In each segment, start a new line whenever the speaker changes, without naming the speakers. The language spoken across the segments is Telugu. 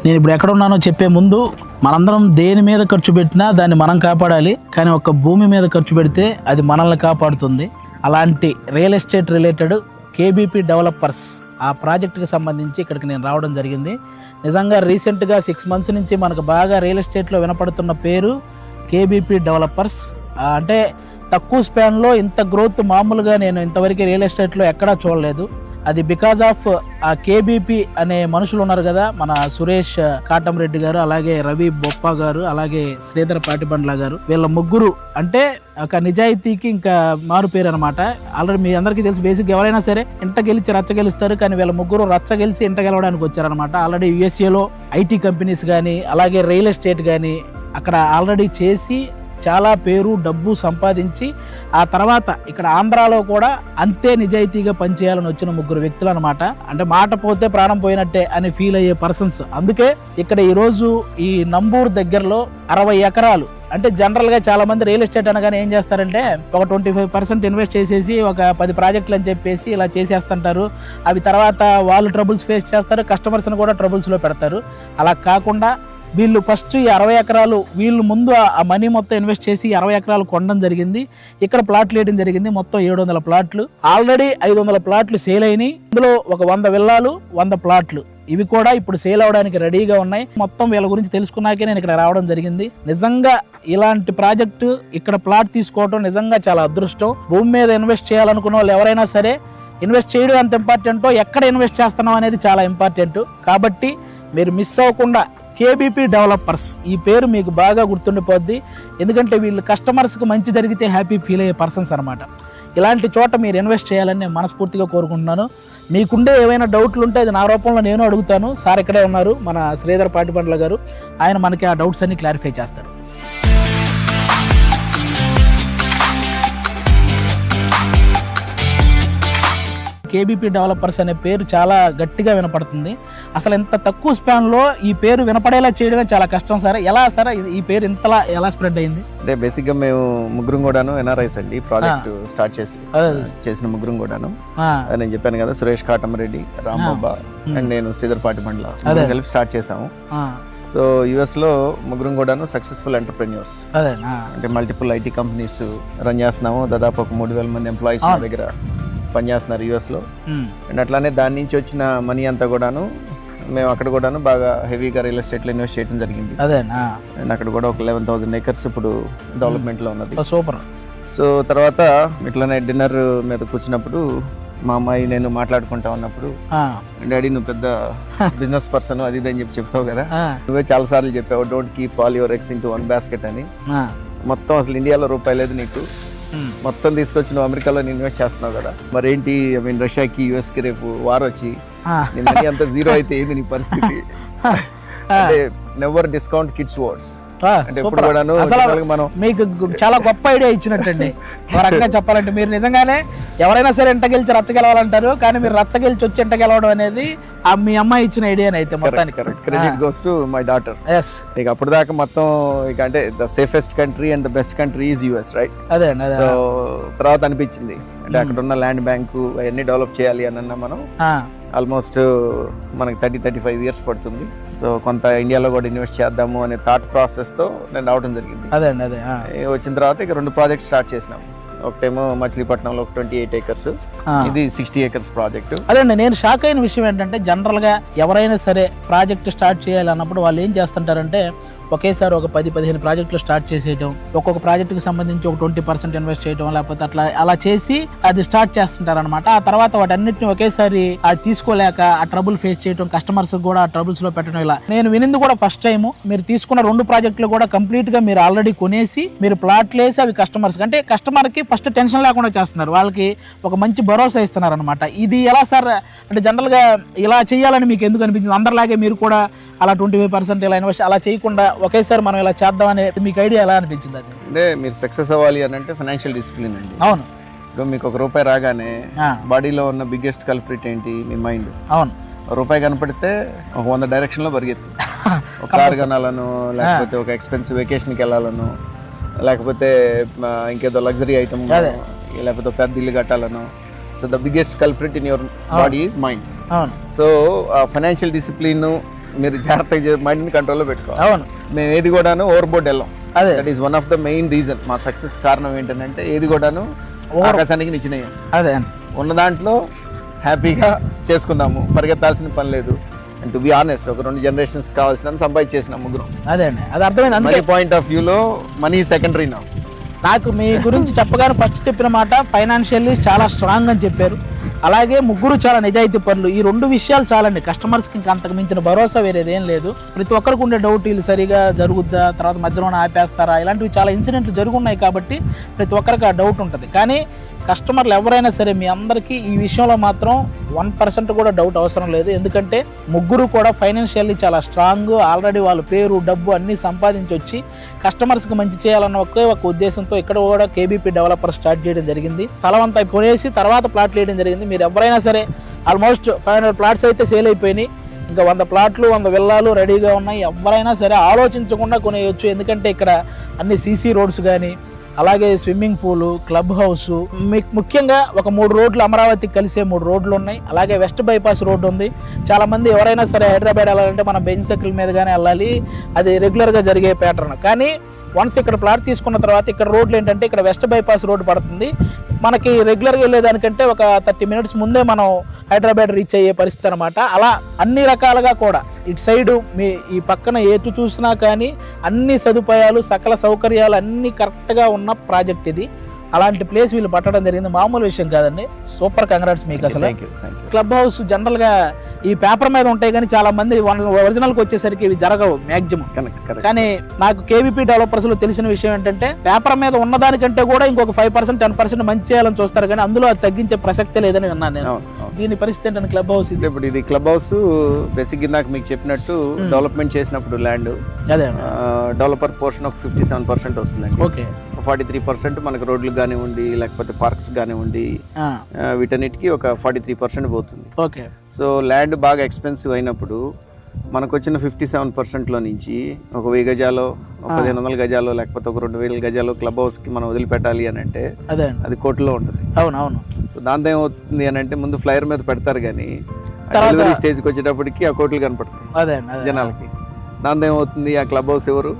నేను ఇప్పుడు ఎక్కడ ఉన్నానో చెప్పే ముందు మనందరం దేని మీద ఖర్చు పెట్టినా దాన్ని మనం కాపాడాలి, కానీ ఒక భూమి మీద ఖర్చు పెడితే అది మనల్ని కాపాడుతుంది. అలాంటి real estate related KBP developers ఆ ప్రాజెక్టుకి సంబంధించి ఇక్కడికి నేను రావడం జరిగింది. నిజంగా రీసెంట్గా 6 months నుంచి మనకు బాగా రియల్ ఎస్టేట్లో వినపడుతున్న పేరు కేబీపీ డెవలపర్స్. అంటే తక్కువ స్పాన్లో ఇంత గ్రోత్ మామూలుగా నేను ఇంతవరకు రియల్ ఎస్టేట్లో ఎక్కడా చూడలేదు. అది బికాజ్ ఆఫ్ ఆ కేబీపీ అనే మనుషులు ఉన్నారు కదా, మన సురేష్ కాటంరెడ్డి గారు, అలాగే రవి బొప్ప గారు, అలాగే శ్రీధర్ పాటిబండ్ల గారు. వీళ్ళ ముగ్గురు అంటే ఒక నిజాయితీకి ఇంకా మారు పేరు అనమాట. ఆల్రెడీ మీ అందరికీ తెలుసు, బేసిక్ ఎవరైనా సరే ఇంట గెలిచి రచ్చ గెలుస్తారు, కానీ వీళ్ళ ముగ్గురు రచ్చ గెలిచి ఇంట గెలవడానికి వచ్చారనమాట. ఆల్రెడీ యుఎస్ఏలో ఐటీ కంపెనీస్ కానీ అలాగే రియల్ ఎస్టేట్ కానీ అక్కడ ఆల్రెడీ చేసి చాలా పేరు డబ్బు సంపాదించి ఆ తర్వాత ఇక్కడ ఆంధ్రాలో కూడా అంతే నిజాయితీగా పనిచేయాలని వచ్చిన ముగ్గురు వ్యక్తులు అనమాట. అంటే మాట పోతే ప్రాణం పోయినట్టే అని ఫీల్ అయ్యే పర్సన్స్. అందుకే ఇక్కడ ఈరోజు ఈ నంబూరు దగ్గరలో 60 ఎకరాలు, అంటే జనరల్గా చాలా మంది రియల్ ఎస్టేట్ అనగానే ఏం చేస్తారంటే ఒక 25% ఇన్వెస్ట్ చేసేసి ఒక 10 ప్రాజెక్టులు అని చెప్పేసి ఇలా చేసేస్తుంటారు. అవి తర్వాత వాళ్ళు ట్రబుల్స్ ఫేస్ చేస్తారు, కస్టమర్స్ని కూడా ట్రబుల్స్లో పెడతారు. అలా కాకుండా వీళ్ళు ఫస్ట్ ఈ 60 ఎకరాలు వీళ్ళు ముందు ఆ మనీ మొత్తం ఇన్వెస్ట్ చేసి 60 ఎకరాలు కొనడం జరిగింది. ఇక్కడ ప్లాట్లు వేయడం జరిగింది. మొత్తం 700 ప్లాట్లు, ఆల్రెడీ 500 ప్లాట్లు సేల్ అయినాయి. ఇందులో ఒక 100 విల్లాలు 100 ప్లాట్లు ఇవి కూడా ఇప్పుడు సేల్ అవడానికి రెడీగా ఉన్నాయి. మొత్తం వీళ్ళ గురించి తెలుసుకున్నాకే నేను ఇక్కడ రావడం జరిగింది. నిజంగా ఇలాంటి ప్రాజెక్టు ఇక్కడ ప్లాట్ తీసుకోవడం నిజంగా చాలా అదృష్టం. భూమి మీద ఇన్వెస్ట్ చేయాలనుకున్న వాళ్ళు ఎవరైనా సరే ఇన్వెస్ట్ చేయడం ఎంత ఇంపార్టెంటో ఎక్కడ ఇన్వెస్ట్ చేస్తున్నాం అనేది చాలా ఇంపార్టెంట్. కాబట్టి మీరు మిస్ అవ్వకుండా కేబీపీ డెవలపర్స్ ఈ పేరు మీకు బాగా గుర్తుండిపోద్ది. ఎందుకంటే వీళ్ళు కస్టమర్స్కి మంచి జరిగితే హ్యాపీ ఫీల్ అయ్యే పర్సన్స్ అనమాట. ఇలాంటి చోట మీరు ఇన్వెస్ట్ చేయాలని నేను మనస్ఫూర్తిగా కోరుకుంటున్నాను. మీకుండే ఏమైనా డౌట్లు ఉంటే అది నా రూపంలో నేను అడుగుతాను. సార్ ఇక్కడే ఉన్నారు, మన శ్రీధర్ పాటిబండ్ల గారు. ఆయన మనకి ఆ డౌట్స్ అన్ని క్లారిఫై చేస్తారు. కేబీపీ డెవలపర్స్ అనే పేరు చాలా గట్టిగా వినపడుతుంది. అసలు ఇంత తక్కువ స్పాన్లో ఈ పేరు వినపడేలా చేయడమే చాలా కష్టం సార్. ఎలా సార్ ఈ పేరు ఇంతలా ఎలా స్ప్రెడ్ అయింది?
అంటే బేసిక్ గా మేము ముగ్గురం కూడాను ఎన్ఆర్ఐస్ అండి. ప్రాజెక్ట్ స్టార్ట్ చేసిన ముగ్గురం కూడాను నేను చెప్పాను కదా, సురేష్ కాటంరెడ్డి, రాంబాబా అండ్ నేను శ్రీధర్ పాటిబండ్ల కలిపి స్టార్ట్ చేసాము. సో యుఎస్ లో ముగ్గురం కూడాను సక్సెస్ఫుల్ ఎంటర్ప్రెన్యూర్స్. అంటే మల్టిపుల్ ఐటీ కంపెనీస్ రన్ చేస్తున్నాము. దాదాపు ఒక 3000 మంది ఎంప్లాయీస్ మా దగ్గర పనిచేస్తున్నారు యుఎస్ లో. అండ్ అట్లానే దాని నుంచి వచ్చిన మనీ అంతా కూడాను మేము అక్కడ కూడాను బాగా హెవీగా రియల్ ఎస్టేట్ లో ఇన్వెస్ట్ చేయడం జరిగింది. అండ్ అక్కడ కూడా ఒక 11,000 acres ఇప్పుడు డెవలప్మెంట్ లో ఉన్నది.
సూపర్.
సో తర్వాత ఇట్లానే డిన్నర్ మీద కూర్చున్నప్పుడు మా అమ్మాయి నేను మాట్లాడుకుంటా ఉన్నప్పుడు, డాడీ నువ్వు పెద్ద బిజినెస్ పర్సన్ అది ఇది అని చెప్పావు కదా, నువ్వే చాలా సార్లు చెప్పావు don't keep all your eggs into one basket అని. మొత్తం అసలు ఇండియాలో రూపాయి లేదు నీకు, మొత్తం తీసుకొచ్చి నువ్వు అమెరికాలో ఇన్వెస్ట్ చేస్తున్నావు కదా, మరి ఏంటి రష్యాకి యుఎస్ కి రేపు వార్ వచ్చి నీ మనీ అంతా జీరో అయితే ఏంది నీ పరిస్థితి? అంటే నెవర్ డిస్కౌంట్ కిడ్స్ వర్డ్స్.
మీకు చాలా గొప్ప ఐడియా ఇచ్చినట్టండి. రకంగా చెప్పాలంటే మీరు నిజంగానే ఎవరైనా సరే ఎంట గెలిచి రచ్చ గెలవాలంటారు, కానీ మీరు రచ్చ గెలిచి వచ్చి ఎంట గెలవడం అనేది మీ అమ్మాయి ఇచ్చిన ఐడియా అయితే మొత్తానికి
credit goes to my daughter. ఇక అప్పుడు దాకా మొత్తం ఇక అంటే the safest country and the best country is US, right?
అదే.
సో తర్వాత అనిపించింది అంటే అక్కడ ఉన్న ల్యాండ్ బ్యాంకు అవన్నీ డెవలప్ చేయాలి అని మనం ఆల్మోస్ట్ మనకి 30-35 years పడుతుంది. సో కొంత ఇండియాలో కూడా ఇన్వెస్ట్ చేద్దాము అనే థాట్ ప్రాసెస్ తో నేను రావడం జరిగింది. వచ్చిన తర్వాత ఇక 2 ప్రాజెక్ట్స్ స్టార్ట్ చేసినాం. ఒకటేమో మచిలీపట్నంలో 28 acres, ఇది 60 acres ప్రాజెక్ట్.
అదేండి, నేను షాక్ అయిన విషయం ఏంటంటే జనరల్ గా ఎవరైనా సరే ప్రాజెక్ట్ స్టార్ట్ చేయాలి అన్నప్పుడు వాళ్ళు ఏం చేస్తుంటారంటే ఒకేసారి ఒక 10-15 ప్రాజెక్టులు స్టార్ట్ చేసేయడం, ఒక్కొక్క ప్రాజెక్టుకి సంబంధించి ఒక 20% ఇన్వెస్ట్ చేయడం, లేకపోతే అలా చేసి అది స్టార్ట్ చేస్తుంటారు అనమాట. ఆ తర్వాత వాటన్నిటిని ఒకేసారి అది తీసుకోలేక ఆ ట్రబుల్ ఫేస్ చేయడం, కస్టమర్స్ కూడా ఆ ట్రబుల్స్ లో పెట్టడం. ఇలా నేను వినింది కూడా ఫస్ట్ టైం. మీరు తీసుకున్న 2 ప్రాజెక్టులు కూడా కంప్లీట్ గా మీరు ఆల్రెడీ కొనేసి మీరు ప్లాట్లు వేసి అవి కస్టమర్స్ అంటే కస్టమర్ కి ఫస్ట్ టెన్షన్ లేకుండా చేస్తున్నారు, వాళ్ళకి ఒక మంచి భరోసా ఇస్తున్నారు అనమాట. ఇది ఎలా సార్? అంటే జనరల్ గా ఇలా చేయాలని మీకు ఎందుకు అనిపించింది? అందరిలాగే మీరు కూడా అలా 25% ఇలా ఇన్వెస్ట్ అలా చేయకుండా ఒకేసారి మనం ఇలా చేద్దాం అనే మీకు ఐడియా ఎలా అనిపించింది?
అంటే మీరు సక్సెస్ అవ్వాలి అని అంటే ఫైనాన్షియల్ డిసిప్లిన్ అండి.
అవును.
మీకు ₹1 రాగానే బాడీలో ఉన్న బిగ్గెస్ట్ కల్ప్రిట్ ఏంటి? మీ మైండ్.
అవును.
₹1 కనపడితే ఒక 100 డైరెక్షన్ లో పరిగెత్తు. ఒక కార్ కొనాలను, లేకపోతే ఒక ఎక్స్పెన్సివ్ వెకేషన్కి వెళ్ళాలను, లేకపోతే ఇంకేదో లగ్జరీ ఐటమ్, లేకపోతే పెద్ద ఇల్లు కట్టాలను. So the biggest culprit in your body is mind. So financial discipline మీరు జాగ్రత్తగా మైండ్ని కంట్రోల్లో పెట్టుకోవాలి.
అవును,
మేము ఏది కూడాను ఓవర్ బోర్డ్ వెళ్ళాం.
అదే
that is one of the main reason. మా సక్సెస్ కారణం ఏంటంటే ఏది కూడాను ఆకాశానికి నిచ్చినాయి.
అదే
ఉన్న దాంట్లో హ్యాపీగా చేసుకుందాము, పరిగెత్తాల్సిన పని లేదు. అండ్ టు బి ఆనెస్ట్, ఒక 2 generations కావాల్సిన సంపాదించేసిన ముగ్గురం.
అదే అండి, అది అర్థమైంది. అందుకే
పాయింట్ ఆఫ్ వ్యూలో మనీ సెకండరీ నా.
నాకు మీ గురించి చెప్పగానే ఫస్ట్ చెప్పిన మాట ఫైనాన్షియల్లీ చాలా స్ట్రాంగ్ అని చెప్పారు. అలాగే ముగ్గురు చాలా నిజాయితీ పనులు. ఈ 2 విషయాలు చాలండి కస్టమర్స్కి, ఇంకా అంతకు మించిన భరోసా వేరేది ఏం లేదు. ప్రతి ఒక్కరికి ఉండే డౌట్, వీళ్ళు సరిగా జరుగుద్దా, తర్వాత మధ్యలోనే ఆపేస్తారా, ఇలాంటివి చాలా ఇన్సిడెంట్లు జరుగున్నాయి. కాబట్టి ప్రతి ఒక్కరికి ఆ డౌట్ ఉంటుంది. కానీ కస్టమర్లు ఎవరైనా సరే మీ అందరికీ ఈ విషయంలో మాత్రం 1% కూడా డౌట్ అవసరం లేదు. ఎందుకంటే ముగ్గురు కూడా ఫైనాన్షియల్లీ చాలా స్ట్రాంగ్. ఆల్రెడీ వాళ్ళ పేరు, డబ్బు అన్నీ సంపాదించి వచ్చి కస్టమర్స్కి మంచి చేయాలన్న ఒకే ఒక ఉద్దేశంతో ఇక్కడ కూడా కేబీపీ డెవలపర్ స్టార్ట్ చేయడం జరిగింది. స్థలం అంతా కొనేసి తర్వాత ప్లాట్లు వేయడం జరిగింది. మీరు ఎవరైనా సరే ఆల్మోస్ట్ 500 ప్లాట్స్ అయితే సేల్ అయిపోయినాయి. ఇంకా 100 ప్లాట్లు 100 విల్లాలు రెడీగా ఉన్నాయి. ఎవరైనా సరే ఆలోచించకుండా కొనేయచ్చు. ఎందుకంటే ఇక్కడ అన్ని సీసీ రోడ్స్ కానీ, అలాగే స్విమ్మింగ్ పూల్, క్లబ్ హౌస్, మీకు ముఖ్యంగా ఒక 3 రోడ్లు అమరావతికి కలిసే 3 రోడ్లు ఉన్నాయి. అలాగే వెస్ట్ బైపాస్ రోడ్డు ఉంది. చాలా మంది ఎవరైనా సరే హైదరాబాద్ వెళ్ళాలంటే మనం బెంజ్ సర్కిల్ మీదుగానే వెళ్ళాలి. అది రెగ్యులర్గా జరిగే ప్యాటర్న్. కానీ వన్స్ ఇక్కడ ప్లాట్ తీసుకున్న తర్వాత ఇక్కడ రోడ్లు ఏంటంటే ఇక్కడ వెస్ట్ బైపాస్ రోడ్డు పడుతుంది. మనకి రెగ్యులర్గా వెళ్ళేదానికంటే ఒక 30 minutes ముందే మనం హైదరాబాద్ రీచ్ అయ్యే పరిస్థితి అనమాట. అలా అన్ని రకాలుగా కూడా ఇటు సైడు మీ ఈ పక్కన ఎటు చూసినా కానీ అన్ని సదుపాయాలు, సకల సౌకర్యాలు అన్నీ కరెక్ట్గా ఉన్న ప్రాజెక్ట్ ఇది. అలాంటి ప్లేస్ వీళ్ళు పట్టడం జరిగింది. మామూలు విషయం కాదండి. సూపర్ కంగ్రాట్స్ మీకు. అసలు క్లబ్ హౌస్ జనరల్గా ఈ పేపర్ మీద ఉంటాయి కానీ చాలా మంది ఒరిజినల్కి వచ్చేసరికి ఇవి జరగవు మ్యాక్సిమం. కానీ నాకు కేవీపీ డెవలపర్స్ లో తెలిసిన విషయం ఏంటంటే పేపర్ మీద ఉన్నదానికంటే కూడా ఇంకొక 5% 10% మంచి చేయాలని చూస్తారు. కానీ అందులో అది తగ్గించే ప్రసక్తే లేదని విన్నాను నేను. దీని పరిస్థితి ఏంటంటే క్లబ్ హౌస్
ఇది క్లబ్ హౌస్ బేసిక్ నాకు మీకు చెప్పినట్టు డెవలప్మెంట్ చేసినప్పుడు ల్యాండ్
అదే
డెవలపర్ పోర్షన్ ఒక 57% వస్తుందండి.
ఓకే,
43% మనకు రోడ్లు కానివ్వండి, లేకపోతే పార్క్స్ కానివ్వండి, వీటన్నిటికీ ఒక 43% పోతుంది.
ఓకే.
సో ల్యాండ్ బాగా ఎక్స్పెన్సివ్ అయినప్పుడు మనకు వచ్చిన 57%లో నుంచి ఒక 1000 గజాలో, ఒక 1500 గజాలో, లేకపోతే ఒక 2000 గజాలో క్లబ్ హౌస్ కి మనం వదిలిపెట్టాలి అని అంటే అది కోర్టులో ఉంటుంది.
అవునవును.
సో దాంతో ఏమవుతుంది అని అంటే ముందు ఫ్లైర్ మీద పెడతారు కానీ డెలివరీ స్టేజ్కి వచ్చేటప్పటికి ఆ కోర్టులు కనపడతాయి జనాలకి. దాంతో ఏమవుతుంది, ఆ క్లబ్ హౌస్ ఎవరు?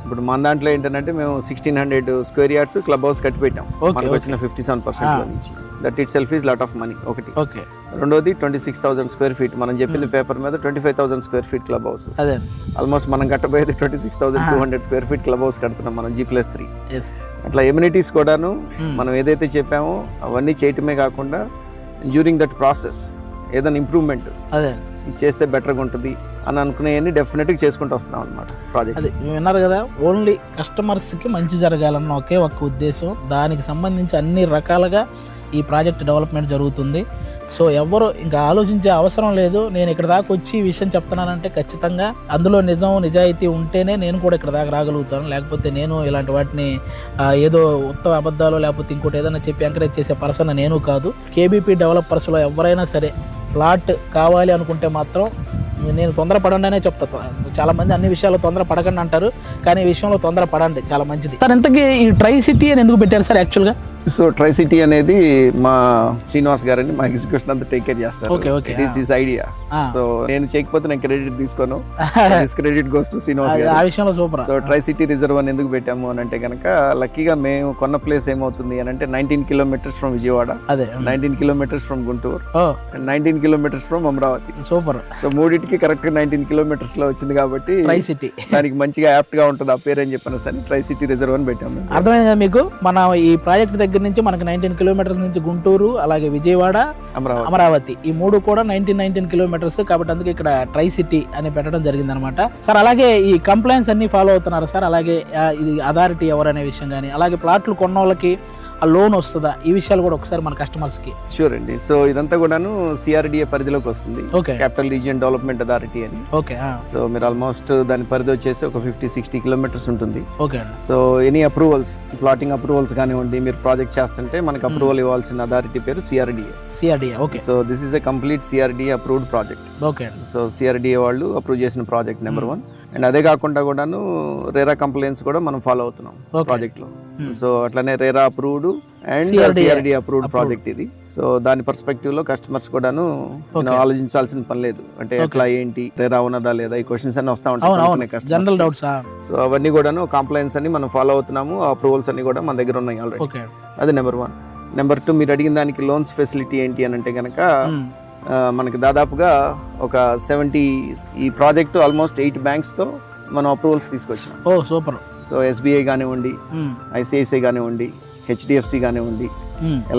ఇప్పుడు మన దాంట్లో ఏంటంటే మేము 1600 square yards క్లబ్ హౌస్ కట్టి పెట్టాం. మనకు వచ్చిన 57% నుంచి. That it self is lot of money ఒకటి. రెండోది 26,000 square feet. మనం చెప్పిన పేపర్ మీద 25,000 square feet club house. Almost మనం కట్టబోయేది 26,200 square feet క్లబ్ హౌస్ కడుతున్నాం మనం G+3. అట్లా ఎమ్యూనిటీస్ కూడాను మనం ఏదైతే చెప్పామో అవన్నీ చేయటమే కాకుండా డ్యూరింగ్ దట్ ప్రాసెస్ ఏదైనా ఇంప్రూవ్మెంట్ చేస్తే బెటర్గా ఉంటుంది అని అనుకునేవన్నీ డెఫినెట్గా చేసుకుంటూ వస్తున్నాం అనమాట ప్రాజెక్ట్.
అది విన్నారు కదా, ఓన్లీ కస్టమర్స్కి మంచి జరగాలన్న ఒకే ఒక ఉద్దేశం. దానికి సంబంధించి అన్ని రకాలుగా ఈ ప్రాజెక్ట్ డెవలప్మెంట్ జరుగుతుంది. సో ఎవరు ఇంకా ఆలోచించే అవసరం లేదు. నేను ఇక్కడ దాకా వచ్చి ఈ విషయం చెప్తున్నానంటే ఖచ్చితంగా అందులో నిజాయితీ ఉంటేనే నేను కూడా ఇక్కడ దాకా రాగలుగుతాను. లేకపోతే నేను ఇలాంటి వాటిని ఏదో ఉత్తమ అబద్ధాలు లేకపోతే ఇంకోటి ఏదైనా చెప్పి ఎంకరేజ్ చేసే పర్సన్ నేను కాదు. కేబీపీ డెవలపర్స్లో ఎవరైనా సరే ప్లాట్ కావాలి అనుకుంటే మాత్రం నేను తొందరపడండి అనే చెప్తా. చాలా మంది అన్ని విషయాల్లో తొందర పడకండి అంటారు, కానీ ఈ విషయంలో తొందర పడండి, చాలా మంచిది. సార్ ఇంతకీ ఈ ట్రై సిటీ అని ఎందుకు పెట్టారు సార్ యాక్చువల్గా?
సో ట్రై సిటీ అనేది మా శ్రీనివాస్ గారని మా ఎగ్జిక్యూషన్ అంతా టేక్ కేర్ చేస్తారు. This is idea. సో నేను చేయకపోతే నేను క్రెడిట్ తీసుకోను, క్రెడిట్ గోస్ టు శ్రీనివాస్ గారు.
ఆ విషయంలో super.
So try city reserve అని ఎందుకు పెట్టాము అని అంటే కనుక లక్కీగా మేము కొన్న ప్లేస్ ఏమవుతుంది అని అంటే 19 kilometers from Vijayawada, 19 kilometers from Guntur, 19 kilometers from Amaravati.
Super.
So మూడింటికి కరెక్ట్ గా 19 kilometers లో వచ్చింది కాబట్టి
ట్రై సిటీ
దానికి మంచిగా యాప్ట్ గా ఉంటుంది ఆ పేరు అని చెప్పాను సార్. ట్రై సిటీ రిజర్వ్ అని పెట్టాము.
అర్థమైంది కదా మీకు? మన ఈ ప్రాజెక్ట్ దగ్గర నుంచి మనకి 19 kilometers నుంచి గుంటూరు, అలాగే విజయవాడ, అమరావతి, ఈ 3 కూడా 19 kilometers. కాబట్టి అందుకే ఇక్కడ ట్రై సిటీ అని పెట్టడం జరిగింది అనమాట. సార్ అలాగే ఈ కంప్లైంట్స్ అన్ని ఫాలో అవుతున్నారు సార్? అలాగే ఇది అథారిటీ ఎవరనే విషయం కానీ, అలాగే ప్లాట్లు కొన్న వాళ్ళకి ఆ లోన్ వస్తుందా, ఈ విషయాలు కూడా ఒకసారి మన కస్టమర్స్ కి.
షూర్ అండి. సో ఇదంతా కూడాను CRDA పరిధిలోకి వస్తుంది, క్యాపిటల్ రీజియన్ డెవలప్మెంట్ అథారిటీ అని.
ఓకే.
సో మీరు ఆల్మోస్ట్ దాని పరిధి వచ్చేసి ఒక 50-60 kilometers ఉంటుంది.
Okay.
So any approvals, plotting approvals కానివ్వండి, మీరు ప్రాజెక్ట్ చేస్తుంటే మనకు అప్రూవల్ ఇవ్వాల్సిన అథారిటీ పేరు CRDA. Okay. So this is a complete CRDA approved project.
Okay.
So CRDA వాళ్ళు అప్రూవ్ చేసిన ప్రాజెక్ట్ నెంబర్ 1. అండ్ అదే కాకుండా కూడాను రేరా కంప్లైంట్స్ కూడా మనం ఫాలో అవుతున్నాం ప్రాజెక్ట్ లో. సో అట్లానే RERA approved and CRD approved project ఇది. సో దాని పర్స్పెక్టివ్ లో కస్టమర్స్ కూడాను ఆలోచించాల్సిన పని లేదు. అంటే ఎట్లా ఏంటి రేరా ఉన్నదా లేదా ఈ క్వశ్చన్స్ అన్ని వస్తా ఉంటాయి
జనరల్ డౌట్స్.
సో అవన్నీ కూడాను కంప్లైంట్స్ అన్ని మనం ఫాలో అవుతున్నాము. అప్రూవల్స్ అన్ని కూడా మన దగ్గర ఉన్నాయి ఆల్రెడీ. అది నెంబర్ 1. నెంబర్ 2, మీరు అడిగిన దానికి లోన్స్ ఫెసిలిటీ ఏంటి అని అంటే కనుక మనకి దాదాపుగా ఒక 70 ఈ ప్రాజెక్ట్ ఆల్మోస్ట్ 8 బ్యాంక్స్ తో మనం అప్రూవల్స్ తీసుకొచ్చాం.
సూపర్.
సో SBI కానివ్వండి, ICICI కానివ్వండి, HDFC కానివ్వండి,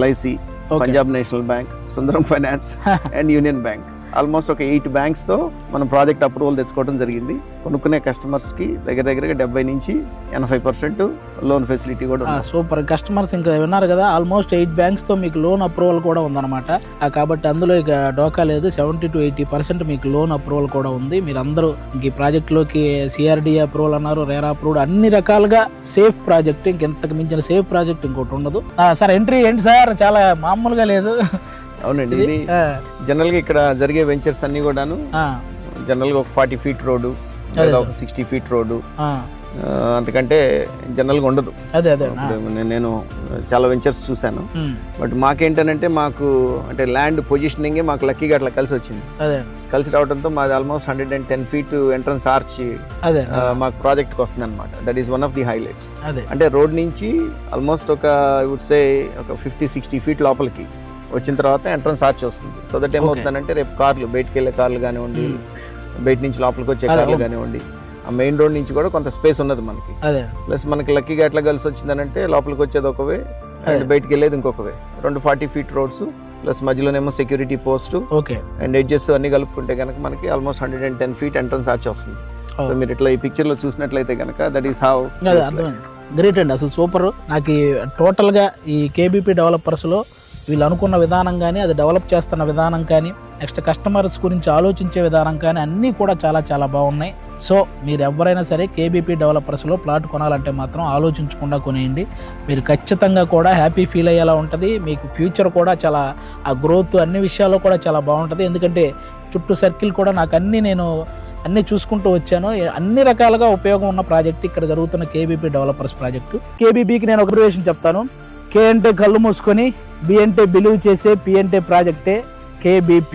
LIC, Punjab national bank, Sundaram finance and union bank, almost ఒక 8 బ్యాంక్స్ తో మనం ప్రాజెక్ట్ అప్రూవల్ తెచ్చుకోవడం జరిగింది. కొనుక్కునే కస్టమర్స్ కి దగ్గరగా 70 నుంచి 80% లోన్ ఫెసిలిటీ కూడా ఉంది.
సూపర్. కస్టమర్స్ ఇంకా విన్నారు కదా, ఆల్మోస్ట్ 8 బ్యాంక్స్ తో మీకు లోన్ అప్రూవల్ కూడా ఉందన్నమాట. కాబట్టి అందులో ఇక డోకా లేదు. 70 to 80% మీకు లోన్ అప్రూవల్ కూడా ఉంది. మీరు అందరూ ఈ ప్రాజెక్ట్ లోకి CRD అప్రూవల్ అన్నారు, రేరా అప్రూవల్, అన్ని రకాలుగా సేఫ్ ప్రాజెక్ట్. ఇంకెంతకు మించిన సేఫ్ ప్రాజెక్ట్ ఇంకోటి ఉండదు. సార్ ఎంట్రీ ఏంటి సార్, చాలా మామూలుగా లేదు.
అవునండి, ఇది జనరల్ గా ఇక్కడ జరిగే వెంచర్స్ అన్ని కూడాను జనరల్ గా ఒక 40 feet రోడ్డు లేదా ఒక 60 feet రోడ్డు, అంతకంటే జనరల్ గా ఉండదు. నేను చాలా వెంచర్స్ చూసాను. బట్ మాకేంటనంటే మాకు అంటే ల్యాండ్ పొజిషనింగ్ మాకు లక్కీగా అట్లా కలిసి వచ్చింది. కలిసి రావడంతో మాది ఆల్మోస్ట్ 110 feet ఎంట్రన్స్ ఆర్చ్ మాకు ప్రాజెక్ట్ కి వస్తుంది అనమాట. That is one of the highlights. అంటే రోడ్ నుంచి ఆల్మోస్ట్ ఒక ఐ వుడ్ సే ఒక 50-60 feet లోపలికి వచ్చిన తర్వాత ఎంట్రన్స్ ఆర్చ్ వస్తుంది. సో దట్ ఏమవుతుందంటే రేపు కార్లు, బయటకు వెళ్ళే కార్లు కానివ్వండి, బయట నుంచి లోపలికి వచ్చే కార్లు కానివ్వండి, ఆ మెయిన్ రోడ్ నుంచి కూడా కొంత స్పేస్ ఉన్నది మనకి. ప్లస్ మనకి లక్కీగా ఎట్లా కలిసి వచ్చిందనంటే లోపలికి వచ్చేది ఒక వే అండ్ బయటకు వెళ్ళేది ఇంకొక వే. 2 40 feet రోడ్స్ ప్లస్ మధ్యలోనేమో సెక్యూరిటీ పోస్ట్ అండ్ ఎడ్జెస్ అన్ని కలుపుకుంటే కనుక మనకి ఆల్మోస్ట్ 110 feet ఎంట్రన్స్ ఆర్చ్ వస్తుంది. సో మీరు ఇట్లా ఈ పిక్చర్ లో చూసినట్లయితే కనుక దట్ ఈస్ హౌ
గ్రేట్ అండి. అసలు సూపర్. నాకు టోటల్ గా ఈ KBP డెవలపర్స్ లో వీళ్ళు అనుకున్న విధానం కానీ, అది డెవలప్ చేస్తున్న విధానం కానీ, నెక్స్ట్ కస్టమర్స్ గురించి ఆలోచించే విధానం కానీ అన్నీ కూడా చాలా చాలా బాగున్నాయి. సో మీరు ఎవరైనా సరే KBP డెవలపర్స్లో ప్లాట్ కొనాలంటే మాత్రం ఆలోచించకుండా కొనేయండి. మీరు ఖచ్చితంగా కూడా హ్యాపీ ఫీల్ అయ్యేలా ఉంటుంది. మీకు ఫ్యూచర్ కూడా చాలా, ఆ గ్రోత్ అన్ని విషయాల్లో కూడా చాలా బాగుంటుంది. ఎందుకంటే చుట్టూ సర్కిల్ కూడా నాకు అన్నీ చూసుకుంటూ వచ్చాను. అన్ని రకాలుగా ఉపయోగం ఉన్న ప్రాజెక్ట్ ఇక్కడ జరుగుతున్న KBP డెవలపర్స్ ప్రాజెక్టు. KBPకి నేను ఒక రిలేషన్ చెప్తాను. K అంటే కళ్ళు మూసుకొని, B అంటే బిలీవ్ చేసే, P అంటే ప్రాజెక్టే KBP.